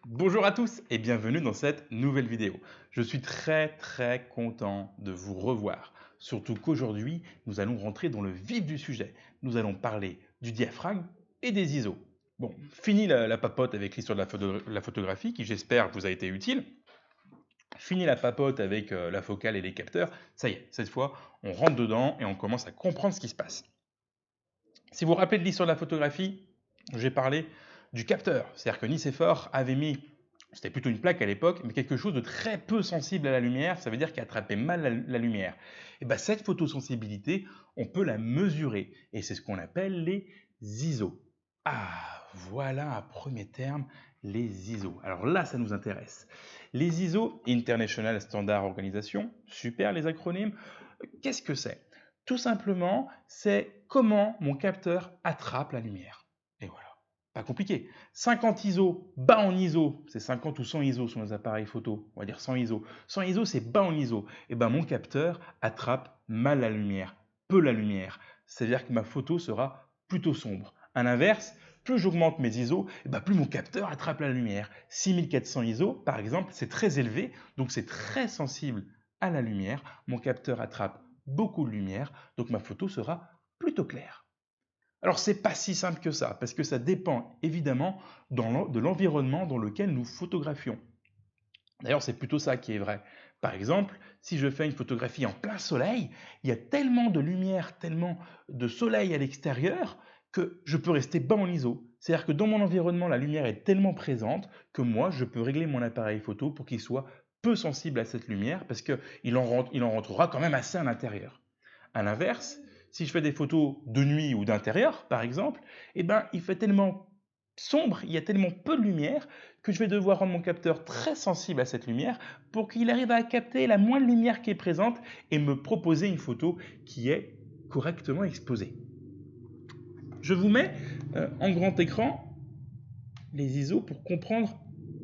Bonjour à tous et bienvenue dans cette nouvelle vidéo. Je suis très content de vous revoir. Surtout qu'aujourd'hui, nous allons rentrer dans le vif du sujet. Nous allons parler du diaphragme et des ISO. Bon, fini la papote avec l'histoire de la photographie qui j'espère vous a été utile. Fini la papote avec la focale et les capteurs. Ça y est, cette fois, on rentre dedans et on commence à comprendre ce qui se passe. Si vous vous rappelez de l'histoire de la photographie, j'ai parlé du capteur. C'est-à-dire que Nicéphore avait mis, c'était plutôt une plaque à l'époque, mais quelque chose de très peu sensible à la lumière, ça veut dire qu'il attrapait mal la lumière. Et bien cette photosensibilité, on peut la mesurer, et c'est ce qu'on appelle les ISO. Ah, voilà un premier terme, les ISO. Alors là, ça nous intéresse. Les ISO, International Standard Organization, super les acronymes, qu'est-ce que c'est? Tout simplement, c'est comment mon capteur attrape la lumière. Et voilà, pas compliqué. 50 ISO, bas en ISO, c'est 50 ou 100 ISO sur nos appareils photo, on va dire 100 ISO. 100 ISO, c'est bas en ISO. Et ben mon capteur attrape mal la lumière, peu la lumière. C'est-à-dire que ma photo sera plutôt sombre. À l'inverse, plus j'augmente mes ISO, et ben plus mon capteur attrape la lumière. 6400 ISO, par exemple, c'est très élevé, donc c'est très sensible à la lumière. Mon capteur attrape beaucoup de lumière, donc ma photo sera plutôt claire. Alors c'est pas si simple que ça, parce que ça dépend évidemment de l'environnement dans lequel nous photographions. D'ailleurs, c'est plutôt ça qui est vrai. Par exemple, si je fais une photographie en plein soleil, il y a tellement de lumière, tellement de soleil à l'extérieur que je peux rester bas en ISO. C'est-à-dire que dans mon environnement, la lumière est tellement présente que moi, je peux régler mon appareil photo pour qu'il soit peu sensible à cette lumière parce qu'il en rentrera quand même assez à l'intérieur. À l'inverse, si je fais des photos de nuit ou d'intérieur, par exemple, eh ben, il fait tellement sombre, il y a tellement peu de lumière que je vais devoir rendre mon capteur très sensible à cette lumière pour qu'il arrive à capter la moindre lumière qui est présente et me proposer une photo qui est correctement exposée. Je vous mets en grand écran les ISO pour comprendre,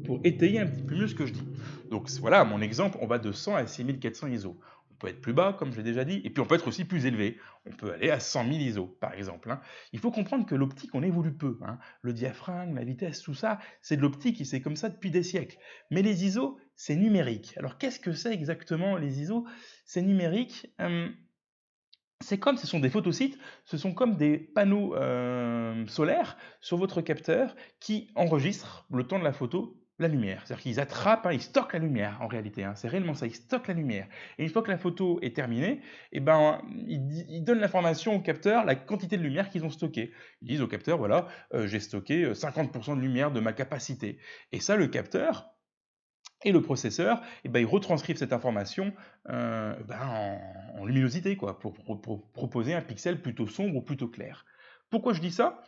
pour étayer un petit peu mieux ce que je dis. Donc voilà, mon exemple, on va de 100 à 6400 ISO. On peut être plus bas, comme je l'ai déjà dit, et puis on peut être aussi plus élevé. On peut aller à 100 000 ISO, par exemple. Hein. Il faut comprendre que l'optique, on évolue peu. Hein. Le diaphragme, la vitesse, tout ça, c'est de l'optique et c'est comme ça depuis des siècles. Mais les ISO, c'est numérique. Alors qu'est-ce que c'est exactement les ISO? C'est numérique. C'est comme, ce sont des photosites, ce sont comme des panneaux solaires sur votre capteur qui enregistrent le temps de la photo la lumière. C'est-à-dire qu'ils attrapent, hein, ils stockent la lumière en réalité. Hein, c'est réellement ça, ils stockent la lumière. Et une fois que la photo est terminée, eh ben, ils donnent l'information au capteur, la quantité de lumière qu'ils ont stockée. Ils disent au capteur, voilà, j'ai stocké 50% de lumière de ma capacité. Et ça, le capteur, et le processeur, eh ben, ils retranscrivent cette information en luminosité, quoi, pour proposer un pixel plutôt sombre ou plutôt clair. Pourquoi je dis ça?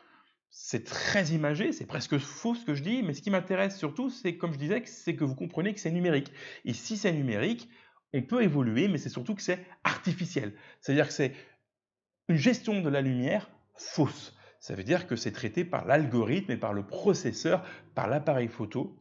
C'est très imagé, c'est presque faux ce que je dis, mais ce qui m'intéresse surtout, c'est comme je disais, c'est que vous comprenez que c'est numérique. Et si c'est numérique, on peut évoluer, mais c'est surtout que c'est artificiel. C'est-à-dire que c'est une gestion de la lumière fausse. Ça veut dire que c'est traité par l'algorithme et par le processeur, par l'appareil photo,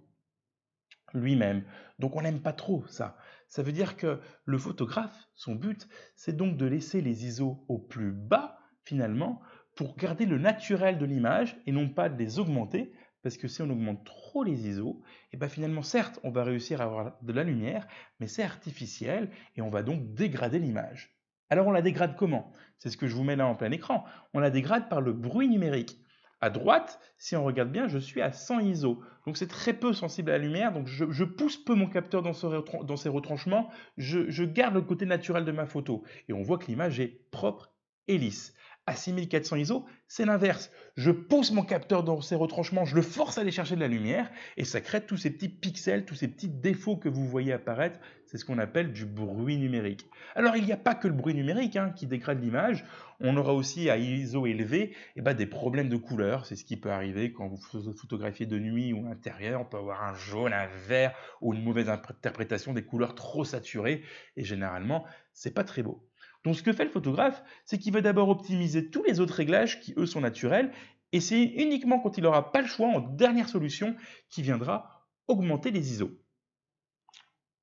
lui-même. Donc on n'aime pas trop ça. Ça veut dire que le photographe, son but, c'est donc de laisser les ISO au plus bas, finalement, pour garder le naturel de l'image et non pas de les augmenter, parce que si on augmente trop les ISO, et ben finalement, certes, on va réussir à avoir de la lumière, mais c'est artificiel et on va donc dégrader l'image. Alors on la dégrade comment? C'est ce que je vous mets là en plein écran. On la dégrade par le bruit numérique. À droite, si on regarde bien, je suis à 100 ISO. Donc c'est très peu sensible à la lumière, donc je pousse peu mon capteur dans ses retranchements, je garde le côté naturel de ma photo. Et on voit que l'image est propre et lisse. À 6400 ISO, c'est l'inverse. Je pousse mon capteur dans ses retranchements, je le force à aller chercher de la lumière, et ça crée tous ces petits pixels, tous ces petits défauts que vous voyez apparaître. C'est ce qu'on appelle du bruit numérique. Alors il n'y a pas que le bruit numérique qui dégrade l'image, on aura aussi à ISO élevé des problèmes de couleur. C'est ce qui peut arriver quand vous photographiez de nuit ou à l'intérieur. On peut avoir un jaune, un vert ou une mauvaise interprétation des couleurs trop saturées. Et généralement, c'est pas très beau. Donc ce que fait le photographe, c'est qu'il va d'abord optimiser tous les autres réglages qui, eux, sont naturels. Et c'est uniquement quand il n'aura pas le choix, en dernière solution, qu'il viendra augmenter les ISO.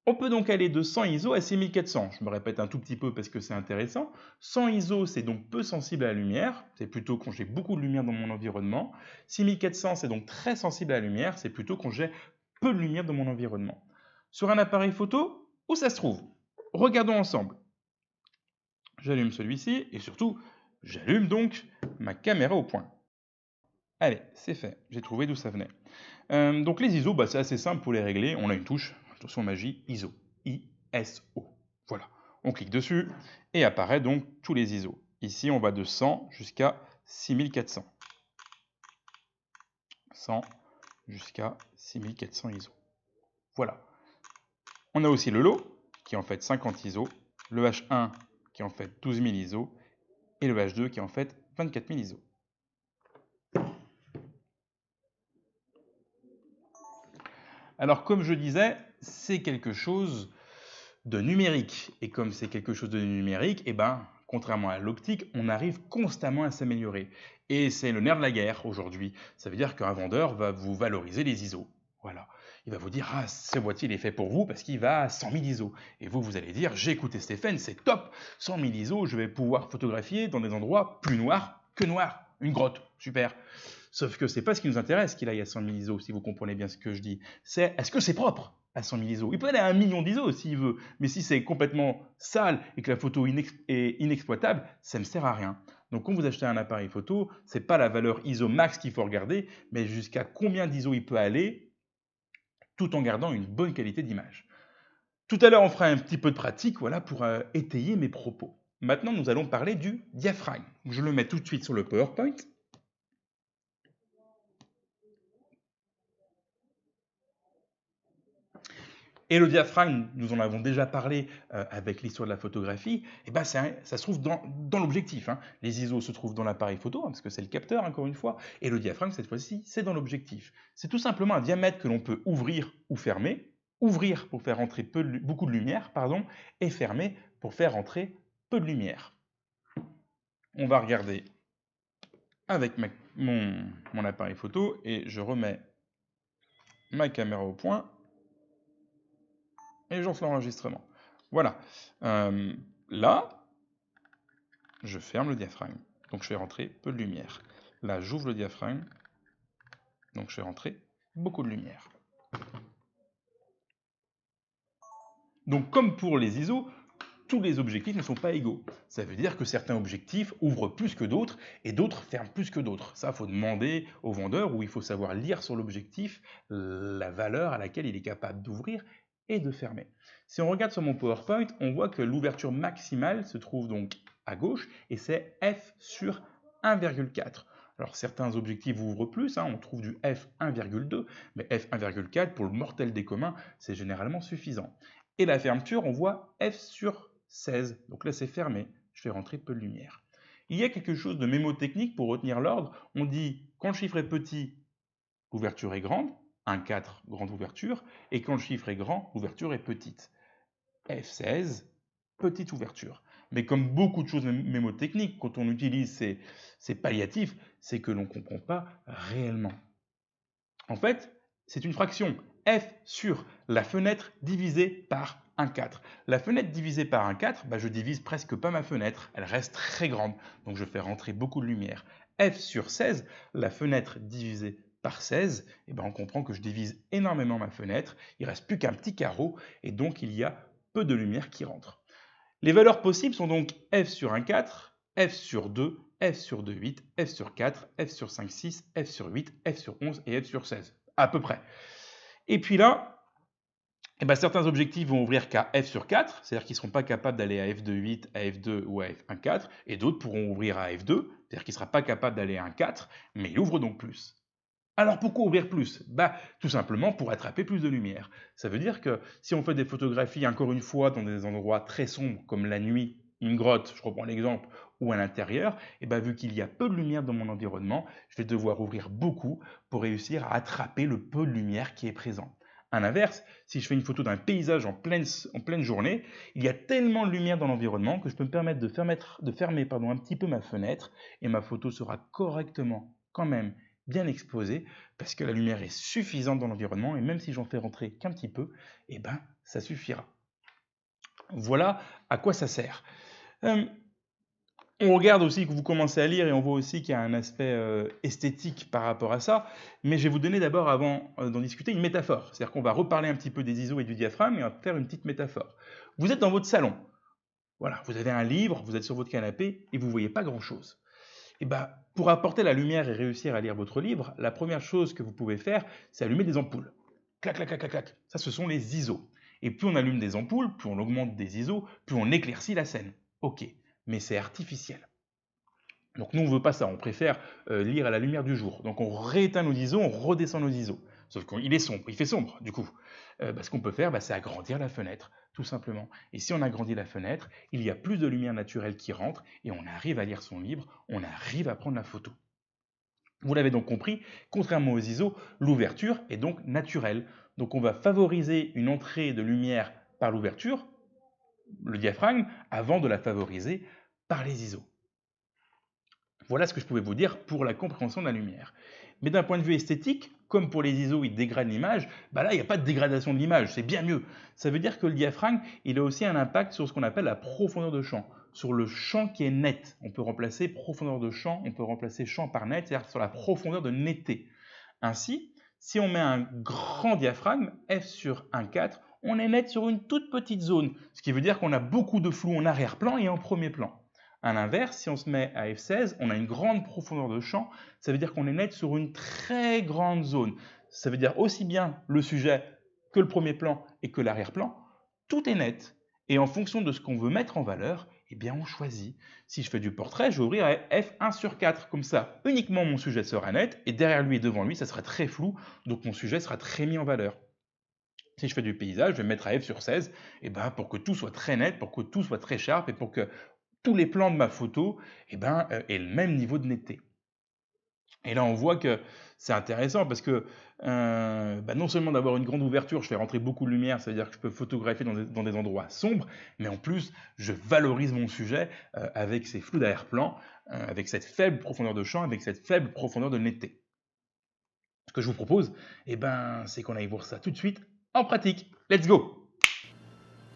On peut donc aller de 100 ISO à 6400. Je me répète un tout petit peu parce que c'est intéressant. 100 ISO, c'est donc peu sensible à la lumière. C'est plutôt quand j'ai beaucoup de lumière dans mon environnement. 6400, c'est donc très sensible à la lumière. C'est plutôt quand j'ai peu de lumière dans mon environnement. Sur un appareil photo, où ça se trouve? Regardons ensemble. J'allume celui-ci et surtout, j'allume donc ma caméra au point. Allez, c'est fait, j'ai trouvé d'où ça venait. Donc les ISO, c'est assez simple pour les régler. On a une touche, attention magie, ISO, I-S-O. Voilà, on clique dessus et apparaît donc tous les ISO. Ici, on va de 100 jusqu'à 6400. 100 jusqu'à 6400 ISO. Voilà. On a aussi le lot, qui est en fait 50 ISO, le H1 qui est en fait 12 000 ISO, et le H2 qui est en fait 24 000 ISO. Alors comme je disais, c'est quelque chose de numérique. Et comme c'est quelque chose de numérique, contrairement à l'optique, on arrive constamment à s'améliorer. Et c'est le nerf de la guerre aujourd'hui. Ça veut dire qu'un vendeur va vous valoriser les ISO. Voilà. Il va vous dire, ah, ce boîtier il est fait pour vous parce qu'il va à 100 000 ISO. Et vous allez dire, j'ai écouté Stéphane, c'est top, 100 000 ISO, je vais pouvoir photographier dans des endroits plus noirs que noirs. Une grotte, super. Sauf que c'est pas ce qui nous intéresse qu'il aille à 100 000 ISO, si vous comprenez bien ce que je dis. C'est, est-ce que c'est propre à 100 000 ISO? Il peut aller à 1 million d'ISO s'il veut, mais si c'est complètement sale et que la photo est inexploitable, ça ne sert à rien. Donc quand vous achetez un appareil photo, c'est pas la valeur ISO max qu'il faut regarder, mais jusqu'à combien d'ISO il peut aller, tout en gardant une bonne qualité d'image. Tout à l'heure, on fera un petit peu de pratique, voilà, pour étayer mes propos. Maintenant, nous allons parler du diaphragme. Je le mets tout de suite sur le PowerPoint. Et le diaphragme, nous en avons déjà parlé avec l'histoire de la photographie, ça se trouve dans l'objectif. Hein. Les ISO se trouvent dans l'appareil photo, parce que c'est le capteur, encore une fois, et le diaphragme, cette fois-ci, c'est dans l'objectif. C'est tout simplement un diamètre que l'on peut ouvrir ou fermer. Ouvrir pour faire entrer beaucoup de lumière, et fermer pour faire entrer peu de lumière. On va regarder avec mon appareil photo, et je remets ma caméra au point. Et j'en fais l'enregistrement. Voilà. Là, je ferme le diaphragme. Donc je fais rentrer peu de lumière. Là, j'ouvre le diaphragme. Donc je fais rentrer beaucoup de lumière. Donc comme pour les ISO, tous les objectifs ne sont pas égaux. Ça veut dire que certains objectifs ouvrent plus que d'autres et d'autres ferment plus que d'autres. Ça, il faut demander au vendeur, ou il faut savoir lire sur l'objectif la valeur à laquelle il est capable d'ouvrir et de fermer. Si on regarde sur mon PowerPoint, on voit que l'ouverture maximale se trouve donc à gauche et c'est f sur 1,4. Alors certains objectifs ouvrent plus, on trouve du f 1,2, mais f 1,4 pour le mortel des communs, c'est généralement suffisant. Et la fermeture, on voit f sur 16. Donc là, c'est fermé. Je fais rentrer peu de lumière. Il y a quelque chose de mémotechnique pour retenir l'ordre. On dit, quand le chiffre est petit, l'ouverture est grande. 1,4, grande ouverture. Et quand le chiffre est grand, l'ouverture est petite. F16, petite ouverture. Mais comme beaucoup de choses mémotechniques, quand on utilise ces palliatifs, c'est que l'on ne comprend pas réellement. En fait, c'est une fraction. F sur la fenêtre divisée par 1,4. La fenêtre divisée par 1,4, je divise presque pas ma fenêtre. Elle reste très grande, donc je fais rentrer beaucoup de lumière. F sur 16, la fenêtre divisée par 16, on comprend que je divise énormément ma fenêtre. Il ne reste plus qu'un petit carreau, et donc il y a peu de lumière qui rentre. Les valeurs possibles sont donc F sur 1,4, F sur 2, F sur 2,8, F sur 4, F sur 5,6, F sur 8, F sur 11 et F sur 16, à peu près. Et puis là, certains objectifs vont ouvrir qu'à F sur 4, c'est-à-dire qu'ils ne seront pas capables d'aller à F2,8, à F2 ou à F1,4, et d'autres pourront ouvrir à F2, c'est-à-dire qu'ils ne seront pas capables d'aller à 1,4, mais ils ouvrent donc plus. Alors pourquoi ouvrir plus? Tout simplement pour attraper plus de lumière. Ça veut dire que si on fait des photographies, encore une fois, dans des endroits très sombres, comme la nuit, une grotte, je reprends l'exemple, ou à l'intérieur, vu qu'il y a peu de lumière dans mon environnement, je vais devoir ouvrir beaucoup pour réussir à attraper le peu de lumière qui est présent. À l'inverse, si je fais une photo d'un paysage en pleine journée, il y a tellement de lumière dans l'environnement que je peux me permettre de fermer un petit peu ma fenêtre et ma photo sera correctement quand même bien exposée parce que la lumière est suffisante dans l'environnement et même si j'en fais rentrer qu'un petit peu, ça suffira. Voilà à quoi ça sert. On regarde aussi que vous commencez à lire et on voit aussi qu'il y a un aspect esthétique par rapport à ça. Mais je vais vous donner d'abord, avant d'en discuter, une métaphore. C'est-à-dire qu'on va reparler un petit peu des ISO et du diaphragme et on va faire une petite métaphore. Vous êtes dans votre salon. Voilà, vous avez un livre, vous êtes sur votre canapé et vous ne voyez pas grand-chose. Et ben, pour apporter la lumière et réussir à lire votre livre, la première chose que vous pouvez faire, c'est allumer des ampoules. Clac, clac, clac, clac, clac. Ça, ce sont les ISO. Et plus on allume des ampoules, plus on augmente des ISO, plus on éclaircit la scène. Ok, mais c'est artificiel. Donc nous, on ne veut pas ça, on préfère lire à la lumière du jour. Donc on rééteint nos ISO, on redescend nos ISO. Sauf qu'il est sombre, il fait sombre du coup. Ce qu'on peut faire, c'est agrandir la fenêtre, tout simplement. Et si on agrandit la fenêtre, il y a plus de lumière naturelle qui rentre et on arrive à lire son livre, on arrive à prendre la photo. Vous l'avez donc compris, contrairement aux ISO, l'ouverture est donc naturelle. Donc on va favoriser une entrée de lumière par l'ouverture, le diaphragme, avant de la favoriser par les ISO. Voilà ce que je pouvais vous dire pour la compréhension de la lumière. Mais d'un point de vue esthétique, comme pour les ISO, ils dégradent l'image, là, il n'y a pas de dégradation de l'image, c'est bien mieux. Ça veut dire que le diaphragme, il a aussi un impact sur ce qu'on appelle la profondeur de champ, sur le champ qui est net. On peut remplacer profondeur de champ, on peut remplacer champ par net, c'est-à-dire sur la profondeur de netteté. Ainsi, si on met un grand diaphragme, f sur 1,4, on est net sur une toute petite zone, ce qui veut dire qu'on a beaucoup de flou en arrière-plan et en premier plan. À l'inverse, si on se met à f16, on a une grande profondeur de champ, ça veut dire qu'on est net sur une très grande zone. Ça veut dire aussi bien le sujet que le premier plan et que l'arrière-plan, tout est net. Et en fonction de ce qu'on veut mettre en valeur, eh bien on choisit. Si je fais du portrait, je vais ouvrir à f1 sur 4, comme ça, uniquement mon sujet sera net, et derrière lui et devant lui, ça sera très flou, donc mon sujet sera très mis en valeur. Si je fais du paysage, je vais mettre à f sur 16, pour que tout soit très net, pour que tout soit très sharp, et pour que tous les plans de ma photo aient le même niveau de netteté. Et là, on voit que c'est intéressant parce que non seulement d'avoir une grande ouverture, je fais rentrer beaucoup de lumière, ça veut dire que je peux photographier dans des endroits sombres, mais en plus, je valorise mon sujet avec ces flous d'arrière-plan, avec cette faible profondeur de champ, avec cette faible profondeur de netteté. Ce que je vous propose, c'est qu'on aille voir ça tout de suite en pratique. Let's go!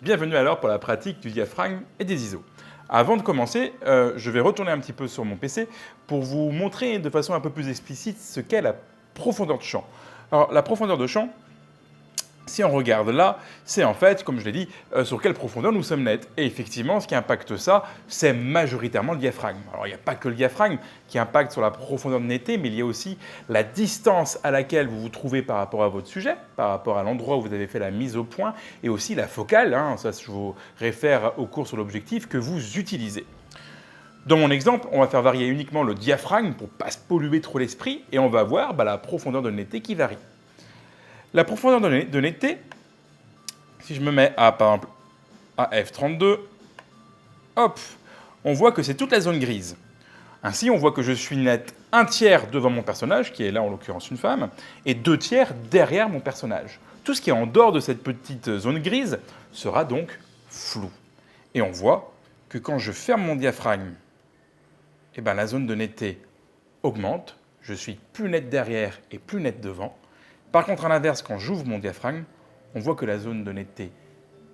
Bienvenue alors pour la pratique du diaphragme et des ISO. Avant de commencer, je vais retourner un petit peu sur mon PC pour vous montrer de façon un peu plus explicite ce qu'est la profondeur de champ. Alors, la profondeur de champ, si on regarde là, c'est en fait, comme je l'ai dit, sur quelle profondeur nous sommes nets. Et effectivement, ce qui impacte ça, c'est majoritairement le diaphragme. Alors, il n'y a pas que le diaphragme qui impacte sur la profondeur de netteté, mais il y a aussi la distance à laquelle vous vous trouvez par rapport à votre sujet, par rapport à l'endroit où vous avez fait la mise au point, et aussi la focale, ça je vous réfère au cours sur l'objectif que vous utilisez. Dans mon exemple, on va faire varier uniquement le diaphragme pour ne pas se polluer trop l'esprit, et on va voir la profondeur de netteté qui varie. La profondeur de netteté, si je me mets par exemple, à f32, hop, on voit que c'est toute la zone grise. Ainsi, on voit que je suis net 1/3 devant mon personnage, qui est là en l'occurrence une femme, et 2/3 derrière mon personnage. Tout ce qui est en dehors de cette petite zone grise sera donc flou. Et on voit que quand je ferme mon diaphragme, la zone de netteté augmente, je suis plus net derrière et plus net devant. Par contre, à l'inverse, quand j'ouvre mon diaphragme, on voit que la zone de netteté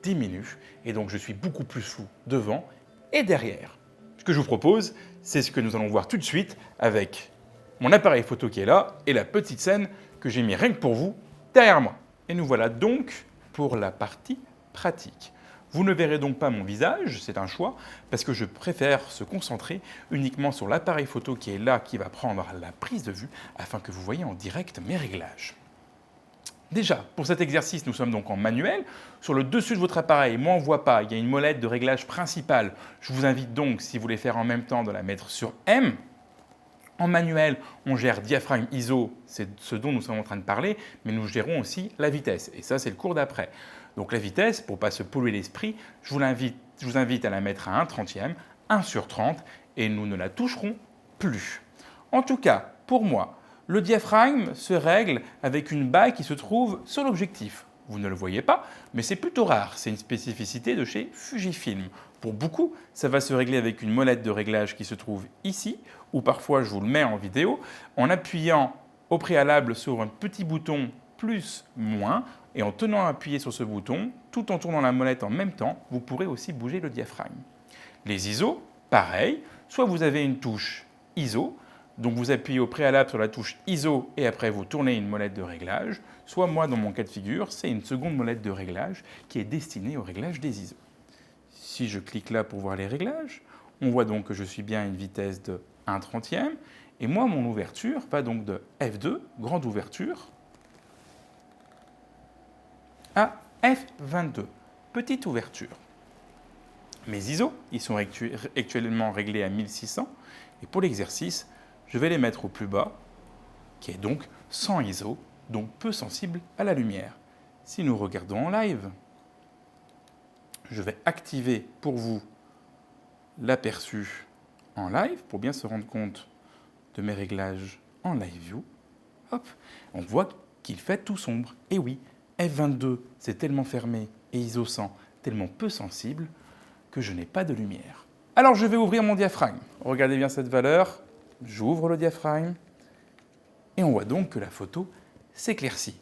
diminue et donc je suis beaucoup plus flou devant et derrière. Ce que je vous propose, c'est ce que nous allons voir tout de suite avec mon appareil photo qui est là et la petite scène que j'ai mis rien que pour vous derrière moi. Et nous voilà donc pour la partie pratique. Vous ne verrez donc pas mon visage, c'est un choix, parce que je préfère se concentrer uniquement sur l'appareil photo qui est là, qui va prendre la prise de vue, afin que vous voyez en direct mes réglages. Déjà, pour cet exercice, nous sommes donc en manuel. Sur le dessus de votre appareil, moi on ne voit pas, il y a une molette de réglage principale. Je vous invite donc, si vous voulez faire en même temps, de la mettre sur M. En manuel, on gère diaphragme ISO, c'est ce dont nous sommes en train de parler, mais nous gérons aussi la vitesse. Et ça, c'est le cours d'après. Donc la vitesse, pour ne pas se polluer l'esprit, je vous invite à la mettre à 1/30, 1 sur 30, et nous ne la toucherons plus. En tout cas, pour moi, le diaphragme se règle avec une bague qui se trouve sur l'objectif. Vous ne le voyez pas, mais c'est plutôt rare. C'est une spécificité de chez Fujifilm. Pour beaucoup, ça va se régler avec une molette de réglage qui se trouve ici, ou parfois je vous le mets en vidéo, en appuyant au préalable sur un petit bouton plus, moins, et en tenant appuyé sur ce bouton, tout en tournant la molette en même temps, vous pourrez aussi bouger le diaphragme. Les ISO, pareil, soit vous avez une touche ISO, donc vous appuyez au préalable sur la touche ISO et après vous tournez une molette de réglage, soit moi dans mon cas de figure, c'est une seconde molette de réglage qui est destinée au réglage des ISO. Si je clique là pour voir les réglages, on voit donc que je suis bien à une vitesse de 1/30e et moi mon ouverture va donc de F2, grande ouverture, à F22, petite ouverture. Mes ISO, ils sont actuellement réglés à 1600 et pour l'exercice, je vais les mettre au plus bas, qui est donc 100 ISO, donc peu sensible à la lumière. Si nous regardons en live, je vais activer pour vous l'aperçu en live pour bien se rendre compte de mes réglages en live view. Hop, on voit qu'il fait tout sombre. Et oui, F22, c'est tellement fermé et ISO 100 tellement peu sensible que je n'ai pas de lumière. Alors je vais ouvrir mon diaphragme. Regardez bien cette valeur. J'ouvre le diaphragme et on voit donc que la photo s'éclaircit.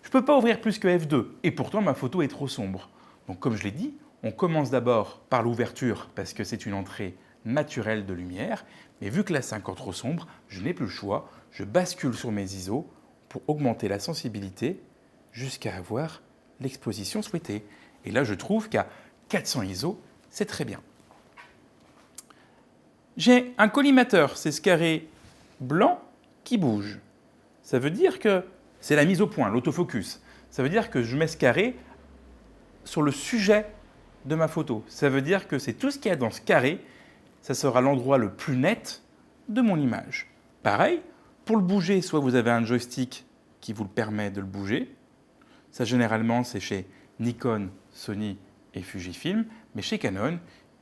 Je ne peux pas ouvrir plus que F2 et pourtant ma photo est trop sombre. Donc comme je l'ai dit, on commence d'abord par l'ouverture parce que c'est une entrée naturelle de lumière. Mais vu que là c'est encore trop sombre, je n'ai plus le choix. Je bascule sur mes ISO pour augmenter la sensibilité jusqu'à avoir l'exposition souhaitée. Et là je trouve qu'à 400 ISO, c'est très bien. J'ai un collimateur, c'est ce carré blanc qui bouge. Ça veut dire que c'est la mise au point, l'autofocus. Ça veut dire que je mets ce carré sur le sujet de ma photo. Ça veut dire que c'est tout ce qu'il y a dans ce carré, ça sera l'endroit le plus net de mon image. Pareil, pour le bouger, soit vous avez un joystick qui vous le permet de le bouger. Ça, généralement, c'est chez Nikon, Sony et Fujifilm. Mais chez Canon,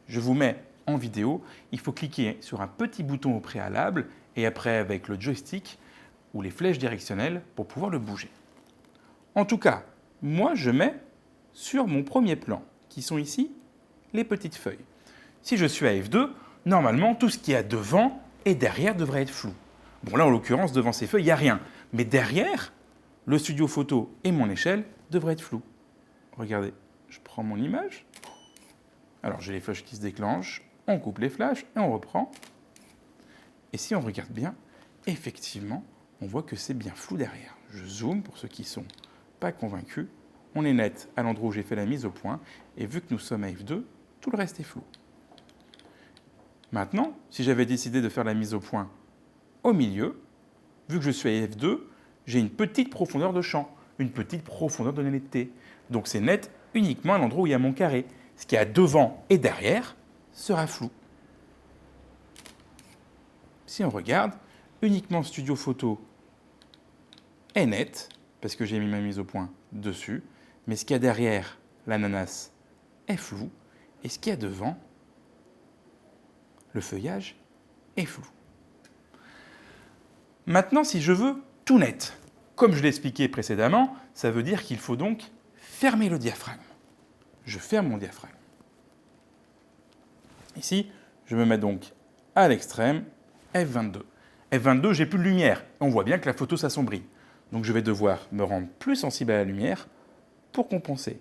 je vous mets en vidéo, il faut cliquer sur un petit bouton au préalable et après avec le joystick ou les flèches directionnelles pour pouvoir le bouger. En tout cas, moi je mets sur mon premier plan, qui sont ici les petites feuilles. Si je suis à F2, normalement tout ce qu'il y a devant et derrière devrait être flou. Bon là en l'occurrence devant ces feuilles il n'y a rien, mais derrière, le studio photo et mon échelle devraient être flous. Regardez, je prends mon image. Alors j'ai les flashs qui se déclenchent, on coupe les flashs et on reprend. Et si on regarde bien, effectivement, on voit que c'est bien flou derrière. Je zoome pour ceux qui ne sont pas convaincus. On est net à l'endroit où j'ai fait la mise au point. Et vu que nous sommes à F2, tout le reste est flou. Maintenant, si j'avais décidé de faire la mise au point au milieu, vu que je suis à F2, j'ai une petite profondeur de champ, une petite profondeur de netteté. Donc c'est net uniquement à l'endroit où il y a mon carré. Ce qui est devant et derrière sera flou. Si on regarde, uniquement Studio Photo est net, parce que j'ai mis ma mise au point dessus, mais ce qu'il y a derrière l'ananas est flou, et ce qu'il y a devant, le feuillage, est flou. Maintenant, si je veux tout net, comme je l'ai expliqué précédemment, ça veut dire qu'il faut donc fermer le diaphragme. Je ferme mon diaphragme. Ici, je me mets donc à l'extrême, F22. F22, j'ai plus de lumière. On voit bien que la photo s'assombrit. Donc je vais devoir me rendre plus sensible à la lumière pour compenser.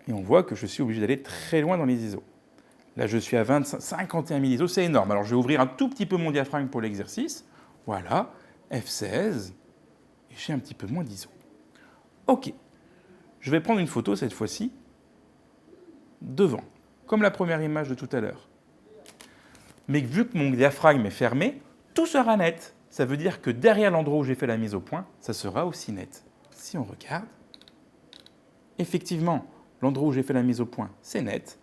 Et on voit que je suis obligé d'aller très loin dans les ISO. Là, je suis à 51 000 ISO, c'est énorme. Alors je vais ouvrir un tout petit peu mon diaphragme pour l'exercice. Voilà, F16, et j'ai un petit peu moins d'ISO. OK, je vais prendre une photo cette fois-ci devant, comme la première image de tout à l'heure. Mais vu que mon diaphragme est fermé, tout sera net. Ça veut dire que derrière l'endroit où j'ai fait la mise au point, ça sera aussi net. Si on regarde, effectivement, l'endroit où j'ai fait la mise au point, c'est net,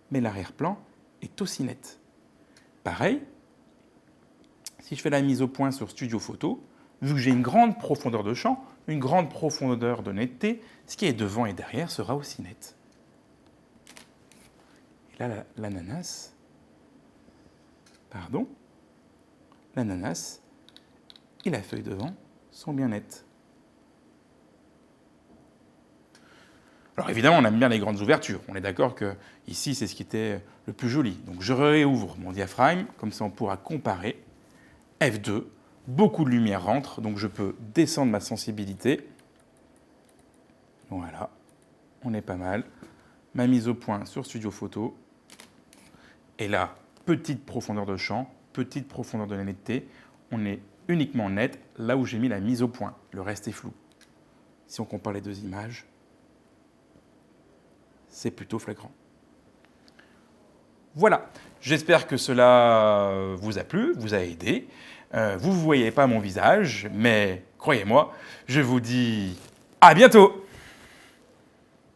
mais l'arrière-plan est aussi net. Pareil, si je fais la mise au point sur Studio Photo, vu que j'ai une grande profondeur de champ, une grande profondeur de netteté, ce qui est devant et derrière sera aussi net. Et là, l'ananas, l'ananas et la feuille devant sont bien nettes. Alors évidemment, on aime bien les grandes ouvertures. On est d'accord que ici, c'est ce qui était le plus joli. Donc je réouvre mon diaphragme, comme ça on pourra comparer. F2, beaucoup de lumière rentre, donc je peux descendre ma sensibilité. Voilà, on est pas mal. Ma mise au point sur Studio Photo, Et là, petite profondeur de champ, petite profondeur de la netteté. On est uniquement net là où j'ai mis la mise au point. Le reste est flou. Si on compare les deux images, c'est plutôt flagrant. Voilà, j'espère que cela vous a plu, vous a aidé. Vous ne voyez pas mon visage, mais croyez-moi, je vous dis à bientôt!